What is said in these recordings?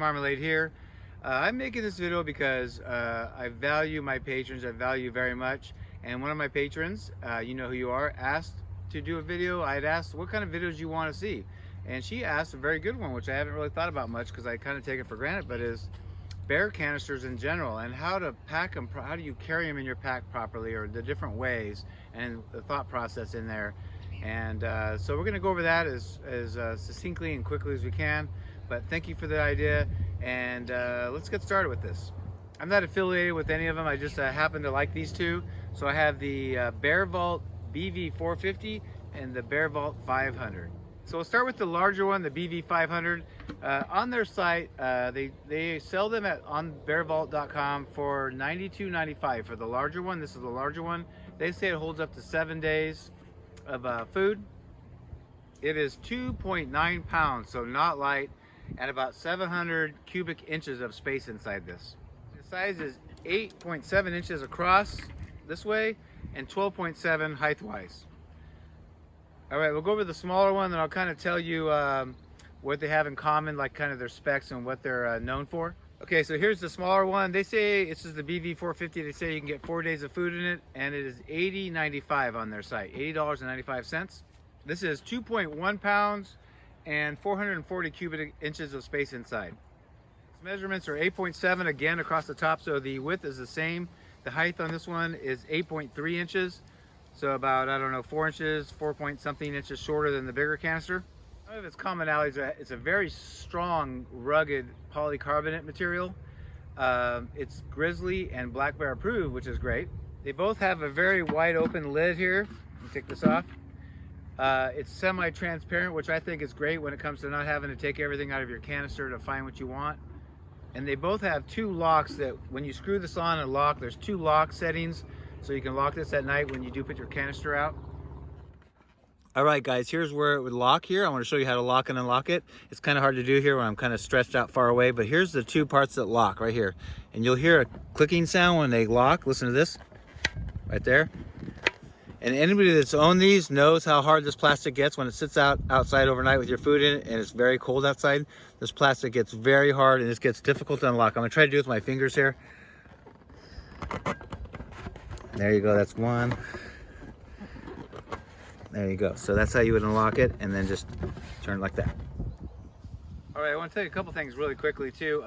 Marmalade here. I'm making this video because I value my patrons. I value very much. And one of my patrons, you know who you are, asked to do a video. I had asked what kind of videos you want to see. And she asked a very good one, which I haven't really thought about much because I kind of take it for granted, but is bear canisters in general and how to pack them. How do you carry them in your pack properly, or the different ways and the thought process in there. And so we're going to go over that as succinctly and quickly as we can. But thank you for the idea, and let's get started with this. I'm not affiliated with any of them. I just happen to like these two. So I have the Bear Vault BV450 and the Bear Vault 500. So we'll start with the larger one, the BV500. On their site, they sell them on bearvault.com for $92.95 for the larger one. This is the larger one. They say it holds up to 7 days of food. It is 2.9 pounds, so not light, and about 700 cubic inches of space inside this. The size is 8.7 inches across this way and 12.7 height-wise. All right, we'll go over the smaller one, and I'll kind of tell you what they have in common, like kind of their specs and what they're known for. Okay, so here's the smaller one. They say, this is the BV450, they say you can get 4 days of food in it, and it is $80.95 on their site, $80.95. This is 2.1 pounds and 440 cubic inches of space inside. Its measurements are 8.7 again across the top, so the width is the same. The height on this one is 8.3 inches, so about, I don't know, 4 inches, 4 point something inches shorter than the bigger canister. One of its commonalities, it's a very strong, rugged polycarbonate material. It's grizzly and black bear approved, which is great. They both have a very wide open lid here. Let me take this off. It's semi-transparent, which I think is great when it comes to not having to take everything out of your canister to find what you want. And they both have two locks that when you screw this on and lock, there's two lock settings, so you can lock this at night when you do put your canister out. All right, guys, here's where it would lock here. I want to show you how to lock and unlock it. It's kind of hard to do here when I'm kind of stretched out far away, but here's the two parts that lock right here. And you'll hear a clicking sound when they lock. Listen to this right there. And anybody that's owned these knows how hard this plastic gets when it sits outside overnight with your food in it and it's very cold outside. This plastic gets very hard and this gets difficult to unlock. I'm gonna try to do it with my fingers here. There you go, that's one. There you go. So that's how you would unlock it, and then just turn it like that. All right, I want to tell you a couple things really quickly too.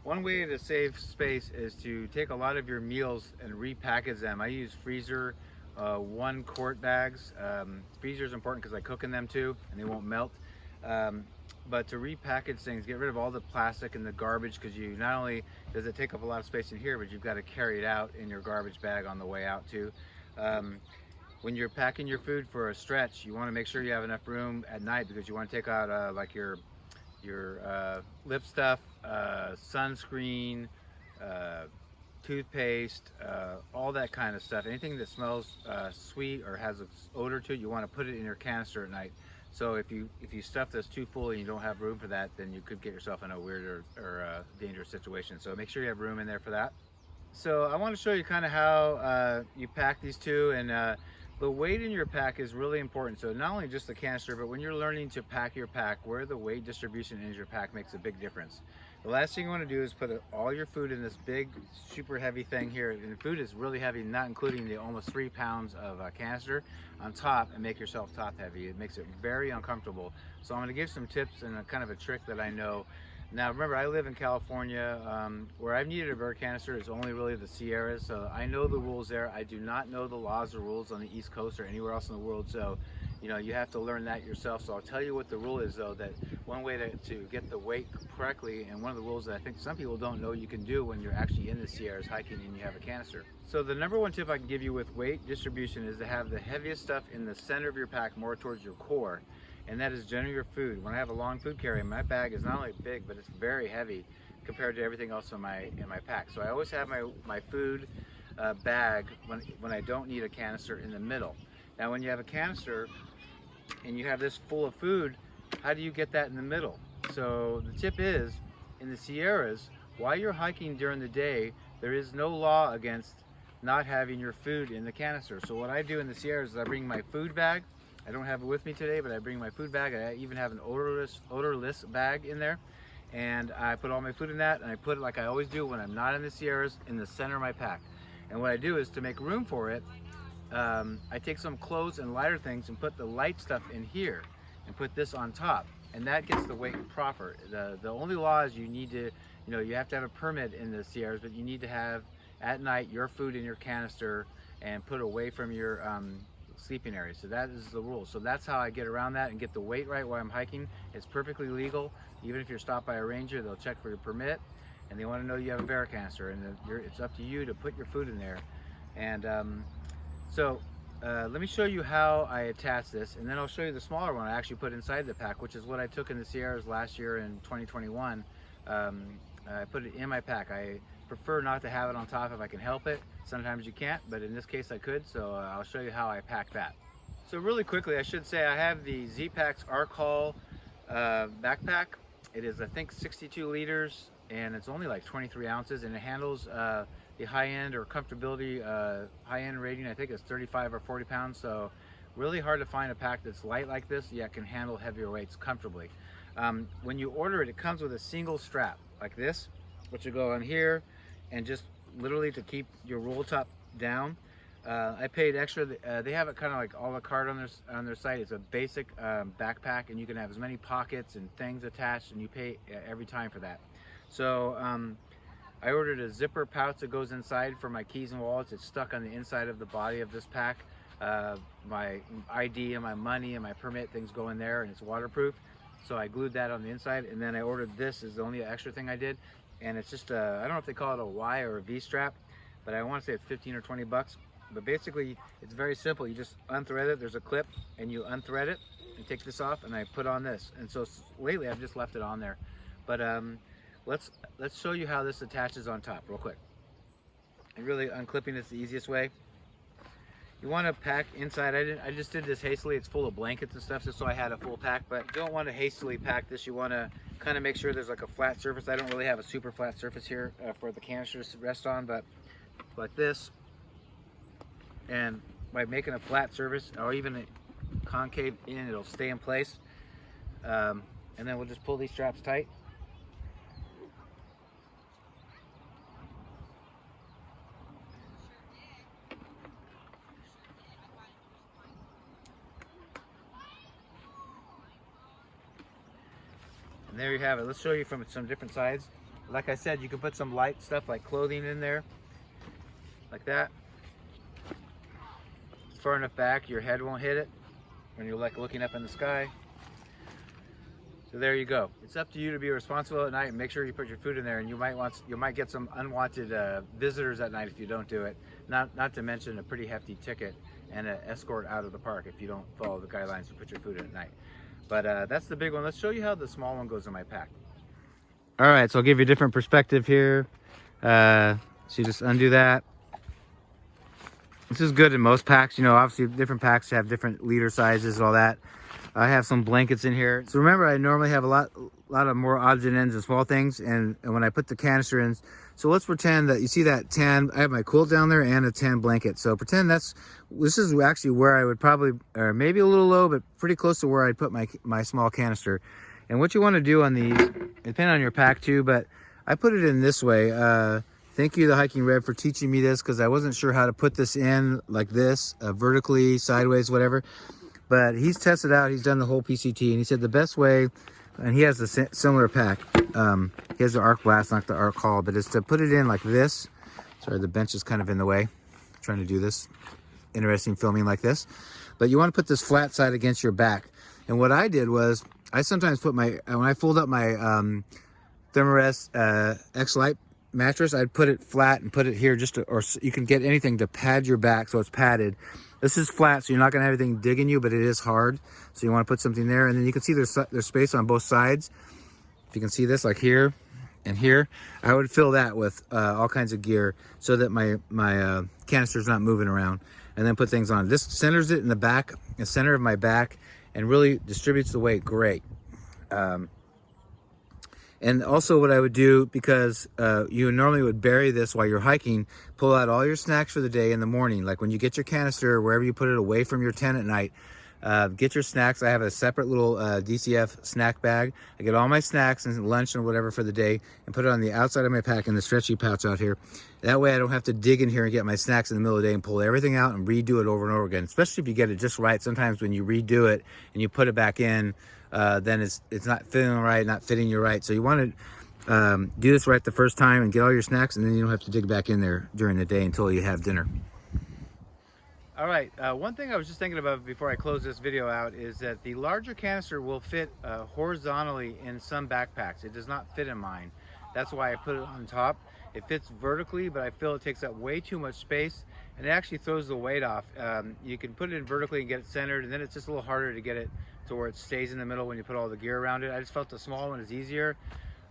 One way to save space is to take a lot of your meals and repackage them. I use freezer 1 quart bags. Freezer is important because I cook in them too, and they won't melt. But to repackage things, get rid of all the plastic and the garbage, because you not only does it take up a lot of space in here, but you've got to carry it out in your garbage bag on the way out too. When you're packing your food for a stretch, you want to make sure you have enough room at night, because you want to take out like your lip stuff, sunscreen, toothpaste, all that kind of stuff. Anything that smells sweet or has an odor to it, you want to put it in your canister at night. So if you stuff this too full and you don't have room for that, then you could get yourself in a weird or dangerous situation. So make sure you have room in there for that. So I want to show you kind of how you pack these two, and the weight in your pack is really important. So not only just the canister, but when you're learning to pack your pack, where the weight distribution in your pack makes a big difference. The last thing you want to do is put all your food in this big, super heavy thing here. And the food is really heavy, not including the almost 3 pounds of canister on top, and make yourself top heavy. It makes it very uncomfortable. So I'm going to give some tips and a kind of a trick that I know. Now remember, I live in California. Where I've needed a bear canister is only really the Sierras, so I know the rules there. I do not know the laws or rules on the East Coast or anywhere else in the world, so you know, you have to learn that yourself. So I'll tell you what the rule is, though, that one way to get the weight correctly, and one of the rules that I think some people don't know you can do when you're actually in the Sierras hiking and you have a canister. So the number one tip I can give you with weight distribution is to have the heaviest stuff in the center of your pack, more towards your core. And that is generally your food. When I have a long food carry, my bag is not only big, but it's very heavy compared to everything else in my pack. So I always have my food bag when I don't need a canister in the middle. Now when you have a canister and you have this full of food, how do you get that in the middle? So the tip is, in the Sierras, while you're hiking during the day, there is no law against not having your food in the canister. So what I do in the Sierras is I bring my food bag. I don't have it with me today, but I bring my food bag. I even have an odorless bag in there. and I put all my food in that, and I put it like I always do when I'm not in the Sierras, in the center of my pack. And what I do is, to make room for it, I take some clothes and lighter things and put the light stuff in here and put this on top, and that gets the weight proper. The only law is you need to, you have to have a permit in the Sierras, but you need to have at night your food in your canister and put away from your sleeping area. So that is the rule. So that's how I get around that and get the weight right while I'm hiking. It's perfectly legal. Even if you're stopped by a ranger, they'll check for your permit, and they want to know you have a bear canister, and it's up to you to put your food in there. And let me show you how I attach this, and then I'll show you the smaller one I actually put inside the pack, which is what I took in the Sierras last year in 2021. I put it in my pack. I prefer not to have it on top if I can help it. Sometimes you can't, but in this case I could, so I'll show you how I pack that. So really quickly, I should say I have the Z-Packs Arc Haul backpack. It is, I think, 62 liters, and it's only like 23 ounces, and it handles the high-end or comfortability high-end rating. I think it's 35 or 40 pounds, so really hard to find a pack that's light like this, yet can handle heavier weights comfortably. When you order it, it comes with a single strap like this, which will go on here, and just literally to keep your roll top down. I paid extra. They have it kind of like a la carte on their site. It's a basic backpack, and you can have as many pockets and things attached, and you pay every time for that. So I ordered a zipper pouch that goes inside for my keys and wallets. It's stuck on the inside of the body of this pack. My ID and my money and my permit things go in there, and it's waterproof. So I glued that on the inside, and then I ordered this is the only extra thing I did. And it's just I don't know if they call it a Y or a V strap, but I want to say it's 15 or 20 bucks. But basically, it's very simple. You just unthread it. There's a clip, and you unthread it and take this off, and I put on this. And so lately, I've just left it on there. But let's show you how this attaches on top real quick. And really, unclipping is the easiest way. You want to pack inside. I just did this hastily. It's full of blankets and stuff, just so I had a full pack. But you don't want to hastily pack this. You want to kind of make sure there's like a flat surface. I don't really have a super flat surface here for the canisters to rest on, but like this. And by making a flat surface or even a concave in, it'll stay in place. And then we'll just pull these straps tight. And there you have it. Let's show you from some different sides. Like I said, you can put some light stuff like clothing in there, like that. It's far enough back your head won't hit it when you're like looking up in the sky. So there you go. It's up to you to be responsible at night and make sure you put your food in there. And you might get some unwanted visitors at night if you don't do it. Not to mention a pretty hefty ticket and an escort out of the park if you don't follow the guidelines to put your food in at night. But that's the big one. Let's show you how the small one goes in my pack. All right, so I'll give you a different perspective here. So you just undo that. This is good in most packs. Obviously different packs have different liter sizes and all that. I have some blankets in here. So remember, I normally have a lot of more odds and ends and small things. And when I put the canister in, so let's pretend that you see that tan, I have my quilt down there and a tan blanket. So pretend this is actually where I would probably, or maybe a little low, but pretty close to where I'd put my small canister. And what you want to do on these, depending on your pack too, but I put it in this way. Thank you to Hiking Red for teaching me this, because I wasn't sure how to put this in like this, vertically, sideways, whatever. But he's tested out, he's done the whole PCT, and he said the best way, and he has a similar pack. He has the Arc Blast, not the Arc Haul, but it's to put it in like this. Sorry, the bench is kind of in the way. I'm trying to do this. Interesting filming like this. But you want to put this flat side against your back. And what I did was, I sometimes put when I fold up my Thermarest X-Lite mattress, I'd put it flat and put it here or you can get anything to pad your back so it's padded. This is flat, so you're not gonna have anything digging you, but it is hard. So you wanna put something there, and then you can see there's space on both sides. If you can see this, like here and here, I would fill that with all kinds of gear so that my canister's not moving around, and then put things on. This centers it in the back, the center of my back, and really distributes the weight great. And also what I would do, because you normally would bury this while you're hiking, pull out all your snacks for the day in the morning. Like when you get your canister, wherever you put it away from your tent at night, Get your snacks. I have a separate little DCF snack bag. I get all my snacks and lunch and whatever for the day and put it on the outside of my pack in the stretchy pouch out here. That way I don't have to dig in here and get my snacks in the middle of the day and pull everything out and redo it over and over again, especially if you get it just right. Sometimes when you redo it and you put it back in, then it's not fitting right, not fitting you right. So you want to do this right the first time and get all your snacks, and then you don't have to dig back in there during the day until you have dinner. All right, one thing I was just thinking about before I close this video out is that the larger canister will fit horizontally in some backpacks. It does not fit in mine. That's why I put it on top. It fits vertically, but I feel it takes up way too much space, and it actually throws the weight off. You can put it in vertically and get it centered, and then it's just a little harder to get it to where it stays in the middle when you put all the gear around it. I just felt the small one is easier.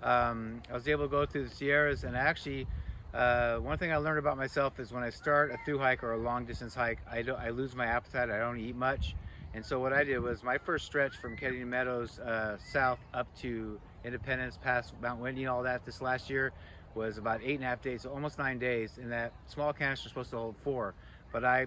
I was able to go through the Sierras, and actually one thing I learned about myself is when I start a through hike or a long distance hike, I lose my appetite. I don't eat much. And so what I did was my first stretch from Kennedy Meadows south up to Independence, past Mount Whitney, all that this last year was about 8.5 days, so almost 9 days. And that small canister is supposed to hold 4. But I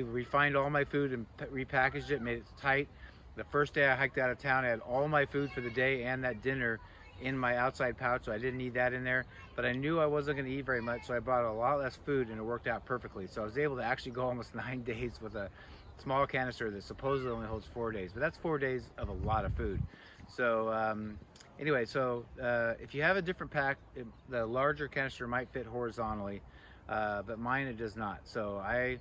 refined all my food and repackaged it, made it tight. The first day I hiked out of town, I had all my food for the day and that dinner in my outside pouch, so I didn't need that in there. But I knew I wasn't going to eat very much, so I brought a lot less food, and it worked out perfectly. So I was able to actually go almost 9 days with a small canister that supposedly only holds 4 days, but that's 4 days of a lot of food. So anyway, so if you have a different pack, the larger canister might fit horizontally, but mine it does not. So I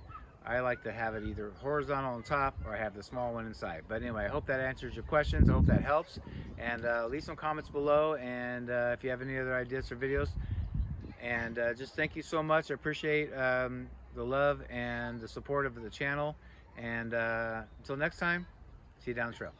like to have it either horizontal on top, or I have the small one inside. But anyway, I hope that answers your questions. I hope that helps. And leave some comments below, and if you have any other ideas for videos. And just thank you so much. I appreciate the love and the support of the channel. And until next time, see you down the trail.